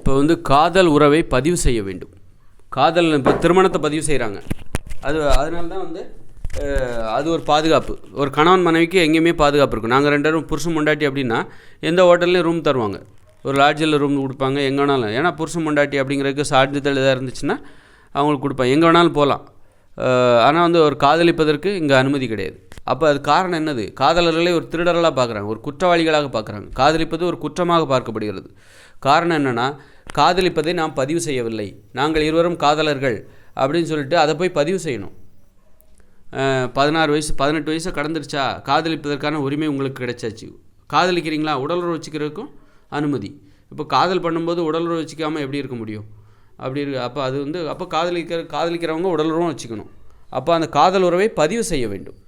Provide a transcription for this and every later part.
இப்போ வந்து காதல் உறவை பதிவு செய்ய வேண்டும். காதல் இப்போ திருமணத்தை பதிவு செய்கிறாங்க. அதனால தான் வந்து அது ஒரு பாதுகாப்பு. ஒரு கணவன் மனைவிக்கு எங்கேயுமே பாதுகாப்பு இருக்கும். நாங்கள் 2 பேரும் புருஷன் பொண்டாட்டி அப்படின்னா எந்த ஹோட்டல்லையும் ரூம் தருவாங்க, ஒரு லாட்ஜில் ரூம் கொடுப்பாங்க, எங்கே வேணாலும். ஏன்னா புருஷன் பொண்டாட்டி அப்படிங்கிறதுக்கு சான்றிதழ் எதாக இருந்துச்சுன்னா அவங்களுக்கு கொடுப்பாங்க, எங்கே வேணாலும் போகலாம். ஆனால் வந்து ஒரு காதலிப்பதற்கு இங்கே அனுமதி கிடையாது. அப்போ அது காரணம் என்னது? காதலர்களை ஒரு திருடர்களாக பார்க்குறாங்க, ஒரு குற்றவாளிகளாக பார்க்குறாங்க. காதலிப்பது ஒரு குற்றமாக பார்க்கப்படுகிறது. காரணம் என்னென்னா, காதலிப்பதை நாம் பதிவு செய்யவில்லை. நாங்கள் இருவரும் காதலர்கள் அப்படின்னு சொல்லிட்டு அதை போய் பதிவு செய்யணும். 16 வயசு 18 வயசு கடந்துருச்சா, காதலிப்பதற்கான உரிமை உங்களுக்கு கிடைச்சாச்சு. காதலிக்கிறீங்களா, உடலுறவு வச்சுக்கிறதுக்கும் அனுமதி. இப்போ காதல் பண்ணும்போது உடலுறவு வச்சுக்காமல் எப்படி இருக்க முடியும்? அப்படி இருக்கு. அப்போ அது வந்து அப்போ காதலிக்கிறவங்க உடலுறவும் வச்சுக்கணும். அப்போ அந்த காதல் உறவை பதிவு செய்ய வேண்டும்.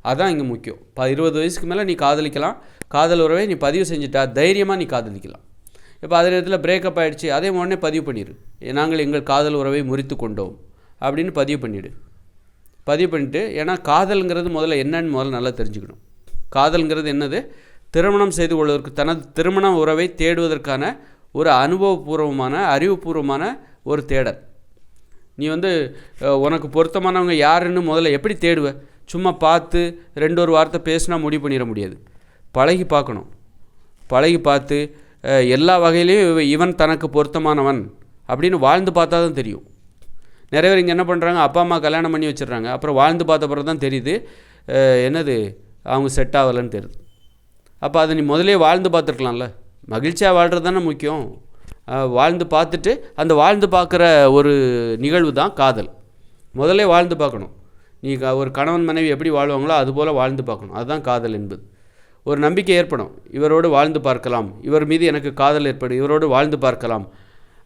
அதுதான் இங்கே முக்கியம். 20 வயசுக்கு மேலே நீ காதலிக்கலாம். காதல் உறவை நீ பதிவு செஞ்சுட்டா தைரியமாக நீ காதலிக்கலாம். இப்போ அதே நேரத்தில் பிரேக்கப் ஆகிடுச்சு, அதே உடனே பதிவு பண்ணிடு, நாங்கள் எங்கள் காதல் உறவை முறித்து கொண்டோம் அப்படின்னு பதிவு பண்ணிவிடு. பதிவு பண்ணிவிட்டு, ஏன்னா காதல்ங்கிறது என்னன்னு நல்லா தெரிஞ்சுக்கணும். காதல்ங்கிறது என்னது? திருமணம் செய்து கொள்வதற்கு, தனது திருமண உறவை தேடுவதற்கான ஒரு அனுபவபூர்வமான அறிவுபூர்வமான ஒரு தேடல். நீ வந்து உனக்கு பொருத்தமானவங்க யாருன்னு முதல்ல எப்படி தேடுவ? சும்மா பார்த்து 2 வார்த்தை பேசினா முடிவு பண்ணிட முடியாது. பழகி பார்க்கணும். பழகி பார்த்து எல்லா வகையிலையும் இவன் தனக்கு பொருத்தமானவன் அப்படின்னு வாழ்ந்து பார்த்தா தான் தெரியும். நிறைய பேர் இங்கே என்ன பண்ணுறாங்க, அப்பா அம்மா கல்யாணம் பண்ணி வச்சிடுறாங்க, அப்புறம் வாழ்ந்து பார்த்த பிறகு தான் தெரியுது என்னது அவங்க செட் ஆகலைன்னு தெரியுது. அப்போ அதை நீ முதலே வாழ்ந்து பார்த்துருக்கலாம்ல. மகிழ்ச்சியாக வாழ்கிறது தானே முக்கியம். வாழ்ந்து பார்த்துட்டு அந்த வாழ்ந்து பார்க்குற ஒரு நிகழ்வு தான் காதல். முதல்ல வாழ்ந்து பார்க்கணும். நீ ஒரு கணவன் மனைவி எப்படி வாழ்வாங்களோ அதுபோல் வாழ்ந்து பார்க்கணும். அதுதான் காதல் என்பது. ஒரு நம்பிக்கை ஏற்படும், இவரோடு வாழ்ந்து பார்க்கலாம், இவர் மீது எனக்கு காதல் ஏற்படும், இவரோடு வாழ்ந்து பார்க்கலாம்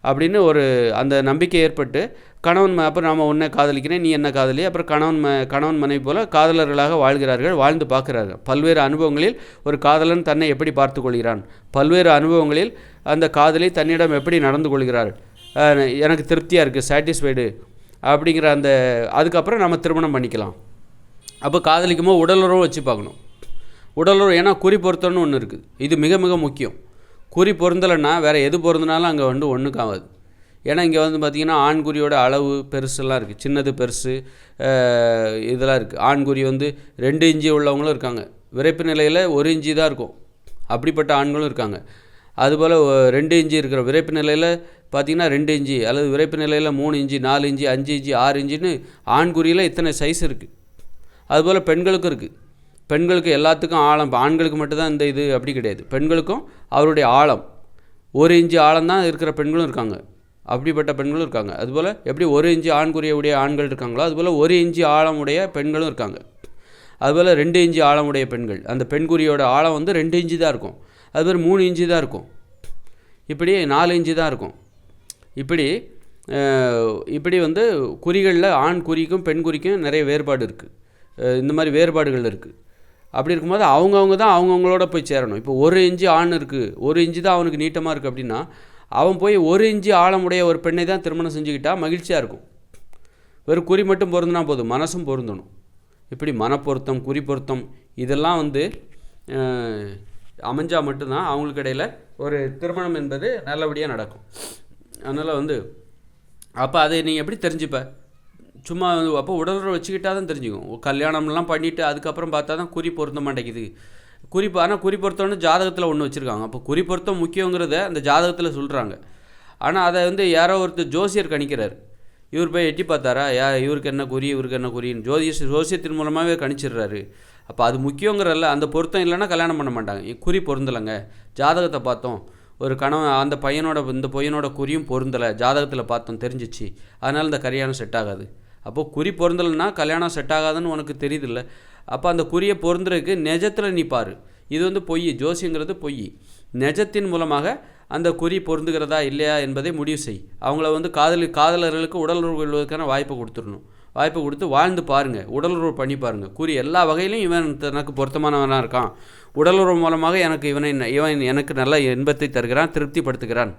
அப்படின்னு ஒரு அந்த நம்பிக்கை ஏற்பட்டு அப்புறம் நாம் உன்னை காதலிக்கிறேன், நீ என்ன காதலி, அப்புறம் கணவன் மனைவி போல் காதலர்களாக வாழ்கிறார்கள், வாழ்ந்து பார்க்குறார்கள். பல்வேறு அனுபவங்களில் ஒரு காதலன் தன்னை எப்படி பார்த்து கொள்கிறான், பல்வேறு அனுபவங்களில் அந்த காதலி தன்னிடம் எப்படி நடந்து கொள்கிறாள், எனக்கு திருப்தியாக இருக்குது, சாட்டிஸ்ஃபைடு அப்படிங்கிற அதுக்கப்புறம் நம்ம திருமணம் பண்ணிக்கலாம். அப்போ காதலிக்கும் போது உடலுறவு வச்சு பார்க்கணும். உடலுறவு, ஏன்னா குறி பொருத்தம்னு ஒன்று இருக்குது. இது மிக மிக முக்கியம். குறி பொருந்தலைன்னா வேறு எது பொருந்தினாலும் அங்கே ஒன்றுக்கு ஆகாது. ஏன்னா இங்கே பார்த்திங்கன்னா ஆண்குறியோட அளவு பெருசுலாம் இருக்குது, சின்னது பெருசு இதெல்லாம் இருக்குது. ஆண்குறி 2 இன்ச்சு உள்ளவங்களும் இருக்காங்க, விரைப்பு நிலையில் 1 இன்ச்சு தான் இருக்கும், அப்படிப்பட்ட ஆண்களும் இருக்காங்க. அதுபோல் 2 இன்ச்சு இருக்கிற விரைப்பு நிலையில் பார்த்திங்கன்னா 2 இன்ச்சு, அல்லது விரைப்பு நிலையில் 3 இன்ச்சு 4 இன்ச்சு 5 இன்ச்சு 6 இன்ச்சுன்னு ஆண்குறியில் இத்தனை சைஸ் இருக்குது. அதுபோல் பெண்களுக்கும் இருக்குது. பெண்களுக்கு எல்லாத்துக்கும் ஆழம், இப்போ ஆண்களுக்கு மட்டும்தான் இந்த இது அப்படி கிடையாது. பெண்களுக்கும் அவருடைய ஆழம் 1 இன்ச்சு ஆழம் தான் இருக்கிற பெண்களும் இருக்காங்க, அப்படிப்பட்ட பெண்களும் இருக்காங்க. அதுபோல் எப்படி 1 இன்ச்சு ஆண்குறியுடைய ஆண்கள் இருக்காங்களோ அதுபோல் 1 இன்ச்சு ஆழமுடைய பெண்களும் இருக்காங்க. அதுபோல் 2 இன்ச்சு ஆழமுடைய பெண்கள், அந்த பெண்குறியோட ஆழம் 2 இன்ச்சு தான் இருக்கும். அதுபோல் 3 இன்ச்சு தான் இருக்கும், இப்படி 4 இன்ச்சு தான் இருக்கும். இப்படி குறிகளில் ஆண் குறிக்கும் பெண் குறிக்கும் நிறைய வேறுபாடு இருக்குது. இந்த மாதிரி வேறுபாடுகள் இருக்குது. அப்படி இருக்கும்போது அவங்கவுங்க தான் அவங்கவுங்களோட போய் சேரணும். இப்போ 1 இன்ச்சு ஆண் இருக்குது, 1 இன்ச்சு தான் அவனுக்கு நீட்டமாக இருக்குது அப்படின்னா அவன் போய் 1 இன்ச்சு ஆழமுடைய ஒரு பெண்ணை தான் திருமணம் செஞ்சுக்கிட்டால் மகிழ்ச்சியாக இருக்கும். வெறும் குறி மட்டும் பொருந்தினா போதும், மனசும் பொருந்தணும். இப்படி மனப்பொருத்தம், குறி பொருத்தம் இதெல்லாம் அமைஞ்சால் மட்டும்தான் அவங்களுக்கு இடையில் ஒரு திருமணம் என்பது நல்லபடியாக நடக்கும். அதனால் அப்போ அதை நீ எப்படி தெரிஞ்சுப்ப? சும்மா அப்போ உடலுறவு வச்சுக்கிட்டா தான் தெரிஞ்சுக்கும். கல்யாணம்லாம் பண்ணிவிட்டு அதுக்கப்புறம் பார்த்தா தான் குறி பொருத்த மாட்டேங்குது. ஆனால் குறி பொருத்தம்னு ஜாதகத்தில் ஒன்று வச்சுருக்காங்க. அப்போ குறி பொருத்தம் முக்கியங்கிறத அந்த ஜாதகத்தில் சொல்கிறாங்க. ஆனால் அதை யாரோ ஒருத்தர் ஜோசியர் கணிக்கிறார். இவர் போய் எட்டி பார்த்தாரா, இவருக்கு என்ன குறி இவருக்கு என்ன குறின்னு ஜோசியத்தின் மூலமாகவே கணிச்சிடுறாரு. அப்போ அது முக்கியங்கிறல்ல, அந்த பொருத்தம் இல்லைன்னா கல்யாணம் பண்ண மாட்டாங்க. குறி பொருந்தலைங்க, ஜாதகத்தை பார்த்தோம், ஒரு கணவன் இந்த பையனோட குறியும் பொருந்தலை, ஜாதகத்தில் பார்த்தோம் தெரிஞ்சிச்சு, அதனால் இந்த கல்யாணம் செட் ஆகாது. அப்போது குறி பொருந்தலைன்னா கல்யாணம் செட் ஆகாதுன்னு உனக்கு தெரியுதில்ல. அப்போ அந்த குறியை பொருந்துறதுக்கு நிஜத்தில் நீ பாரு. இது பொய், ஜோசியங்கிறது பொய். நிஜத்தின் மூலமாக அந்த குறி பொருந்துகிறதா இல்லையா என்பதை முடிவு செய். அவங்கள காதலர்களுக்கு உடலுறவு கொள்வதற்கான வாய்ப்பை கொடுத்துடணும். வாய்ப்பை கொடுத்து வாழ்ந்து பாருங்கள், உடலுறவு பண்ணி பாருங்கள். குறி எல்லா வகையிலும் இவன் தனக்கு பொருத்தமானவனாக இருக்கான், உடலுறவு மூலமாக இவன் எனக்கு நல்ல இன்பத்தை தருகிறான், திருப்திப்படுத்துகிறான்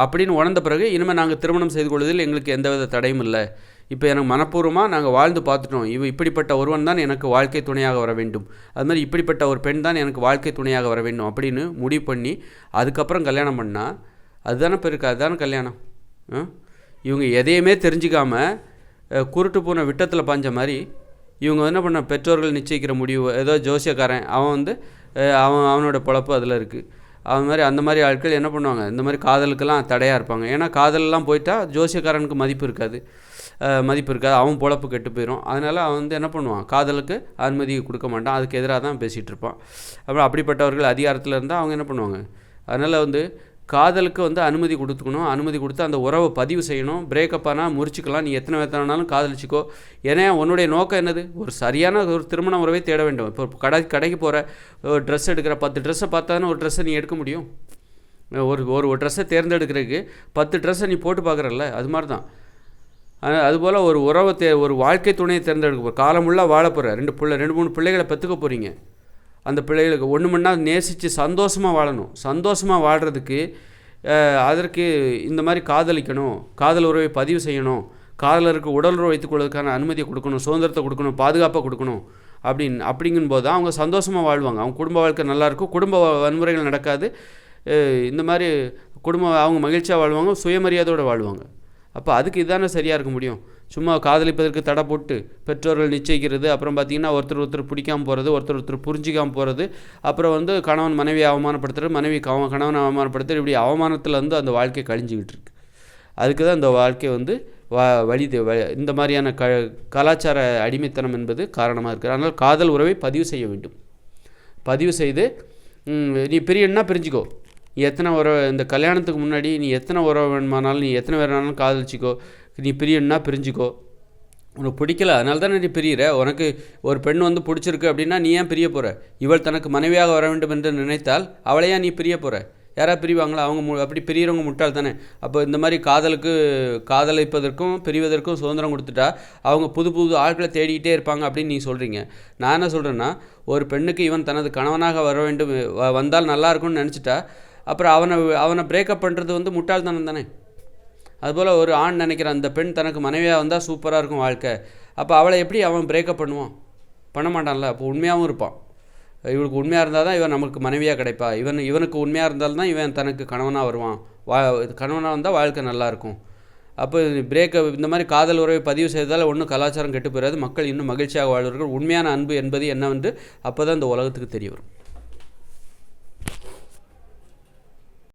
அப்படின்னு உணர்ந்த பிறகு இனிமேல் நாங்கள் திருமணம் செய்து கொள்வதில் எங்களுக்கு எந்தவித தடையும் இல்லை. இப்போ எனக்கு மனப்பூர்வமாக நாங்கள் வாழ்ந்து பார்த்துட்டோம், இப்படிப்பட்ட ஒருவன் தான் எனக்கு வாழ்க்கை துணையாக வர வேண்டும், அது மாதிரி இப்படிப்பட்ட ஒரு பெண் தான் எனக்கு வாழ்க்கை துணையாக வர வேண்டும் அப்படின்னு முடிவு பண்ணி அதுக்கப்புறம் கல்யாணம் பண்ணால் அதுதானே பெருக்கு, அதுதானே கல்யாணம். இவங்க எதையுமே தெரிஞ்சிக்காமல் குருட்டு பூனை விட்டத்தில் பாஞ்ச மாதிரி இவங்க என்ன பண்ண, பெற்றோர்கள் நிச்சயிக்கிற முடிவு ஏதோ ஜோசியக்காரன் அவன் வந்து அவனோட பொழப்பு அதில் இருக்குது. அவன் மாதிரி அந்த மாதிரி ஆட்கள் என்ன பண்ணுவாங்க, இந்த மாதிரி காதலுக்கெல்லாம் தடையாக இருப்பாங்க. ஏன்னா காதலெலாம் போயிட்டால் ஜோசியக்காரனுக்கு மதிப்பு இருக்காது, அவன் பொழப்பு கெட்டு போயிடும். அதனால் அவன் வந்து என்ன பண்ணுவான், காதலுக்கு அனுமதி கொடுக்க மாட்டான், அதுக்கு எதிராக தான் பேசிகிட்டு இருப்பான். அப்புறம் அப்படிப்பட்டவர்கள் அதிகாரத்தில் இருந்தால் அவங்க என்ன பண்ணுவாங்க. அதனால் வந்து காதலுக்கு வந்து அனுமதி கொடுத்துக்கணும், அனுமதி கொடுத்து அந்த உறவை பதிவு செய்யணும். பிரேக்கப் ஆனால் முறிச்சிக்கலாம், நீ எத்தனை வேணாலும் காதலிச்சிக்கோ. ஏன்னா உன்னுடைய நோக்கம் என்னது, ஒரு சரியான ஒரு திருமண உறவை தேட வேண்டும். இப்போ கடைக்கு போகிற ஒரு ட்ரெஸ் எடுக்கிற 10 ட்ரெஸ்ஸை பார்த்தாலும் ஒரு ட்ரெஸ்ஸை நீ எடுக்க முடியும். ஒரு ட்ரெஸ்ஸை தேர்ந்தெடுக்கிறதுக்கு 10 ட்ரெஸ்ஸை நீ போட்டு பார்க்குறல்ல, அது மாதிரி தான். அதுபோல் ஒரு உறவை ஒரு வாழ்க்கை துணையை தேர்ந்தெடுக்க போகிற, காலமுள்ளாக வாழ போகிற 2-3 பிள்ளைகளை பெற்றுக்க போகிறீங்க. அந்த பிள்ளைகளுக்கு ஒன்று மணி நேரம் நேசித்து சந்தோஷமாக வாழணும். சந்தோஷமாக வாழ்கிறதுக்கு அதற்கு இந்த மாதிரி காதலிக்கணும், காதல் உறவை பதிவு செய்யணும், காதலருக்கு உடல் உறவு வைத்துக்கொள்வதற்கான அனுமதியை கொடுக்கணும், சுதந்திரத்தை கொடுக்கணும், பாதுகாப்பாக கொடுக்கணும். அப்படிங்கும்போது தான் அவங்க சந்தோஷமாக வாழ்வாங்க. அவங்க குடும்ப வாழ்க்கை நல்லாயிருக்கும், குடும்ப வன்முறைகள் நடக்காது. இந்த மாதிரி அவங்க மகிழ்ச்சியாக வாழ்வாங்க, சுயமரியாதையோடு வாழ்வாங்க. அப்போ அதுக்கு இதுதானே சரியாக இருக்க முடியும். சும்மா காதலிப்பதற்கு தடை போட்டு பெற்றோர்கள் நிச்சயிக்கிறது, அப்புறம் பார்த்திங்கன்னா ஒருத்தர் பிடிக்காமல் போகிறது, ஒருத்தர் புரிஞ்சிக்காமல் போகிறது, அப்புறம் வந்து கணவன் மனைவியை அவமானப்படுத்துறது, மனைவி கணவனை அவமானப்படுத்துறது, இப்படி அவமானத்தில் வந்து அந்த வாழ்க்கை கழிஞ்சிக்கிட்டு இருக்கு. அதுக்கு தான் இந்த வாழ்க்கை வந்து இந்த மாதிரியான கலாச்சார அடிமைத்தனம் என்பது காரணமாக இருக்குது. அதனால் காதல் உறவை பதிவு செய்ய வேண்டும். பதிவு செய்து நீ பிரியன்னா பிரிஞ்சிக்கோ. எத்தனை உறவு, இந்த கல்யாணத்துக்கு முன்னாடி நீ எத்தனை உறவு வேணுமானாலும், நீ எத்தனை வேணுமானாலும் காதலிச்சிக்கோ. நீ பிரியன்னா பிரிஞ்சிக்கோ. உனக்கு பிடிக்கல அதனால தானே நீ பிரியிற. உனக்கு ஒரு பெண் வந்து பிடிச்சிருக்கு அப்படின்னா நீ ஏன் பிரிய போகிற? இவள் தனக்கு மனைவியாக வர வேண்டும் என்று நினைத்தால் அவளையா நீ பிரிய போகிற? யாராவது பிரிவாங்களா? அவங்க அப்படி பிரிகிறவங்க முட்டாள் தானே. அப்போ இந்த மாதிரி காதலிப்பதற்கும் பிரிவதற்கும் சுதந்திரம் கொடுத்துட்டா அவங்க புது ஆட்களை தேடிக்கிட்டே இருப்பாங்க அப்படின்னு நீ சொல்கிறீங்க. நான் என்ன சொல்கிறேன்னா, ஒரு பெண்ணுக்கு இவன் தனது கணவனாக வர வேண்டும், வந்தால் நல்லா இருக்கும்னு நினச்சிட்டா அப்புறம் அவனை பிரேக்கப் பண்ணுறது வந்து முட்டாள்தனம் தானே. அதுபோல் ஒரு ஆண் நினைக்கிறான், அந்த பெண் தனக்கு மனைவியாக வந்தால் சூப்பராக இருக்கும் வாழ்க்கை. அப்போ அவளை எப்படி அவன் பிரேக்கப் பண்ணுவான்? பண்ண மாட்டான்ல. அப்போ உண்மையாகவும் இருப்பான். இவனுக்கு உண்மையாக இருந்தால் தான் இவன் நமக்கு மனைவியாக கிடைப்பா. இவனுக்கு உண்மையாக இருந்தால்தான் இவன் தனக்கு கணவனாக வருவான். கணவனாக வந்தால் வாழ்க்கை நல்லாயிருக்கும். அப்போ இந்த மாதிரி காதல் உறவை பதிவு செய்ததால் ஒன்றும் கலாச்சாரம் கெட்டு போயிடாது. மக்கள் இன்னும் மகிழ்ச்சியாக வாழ்வார்கள். உண்மையான அன்பு என்பது என்னவென்று அப்போ தான் இந்த உலகத்துக்கு தெரிய வரும்.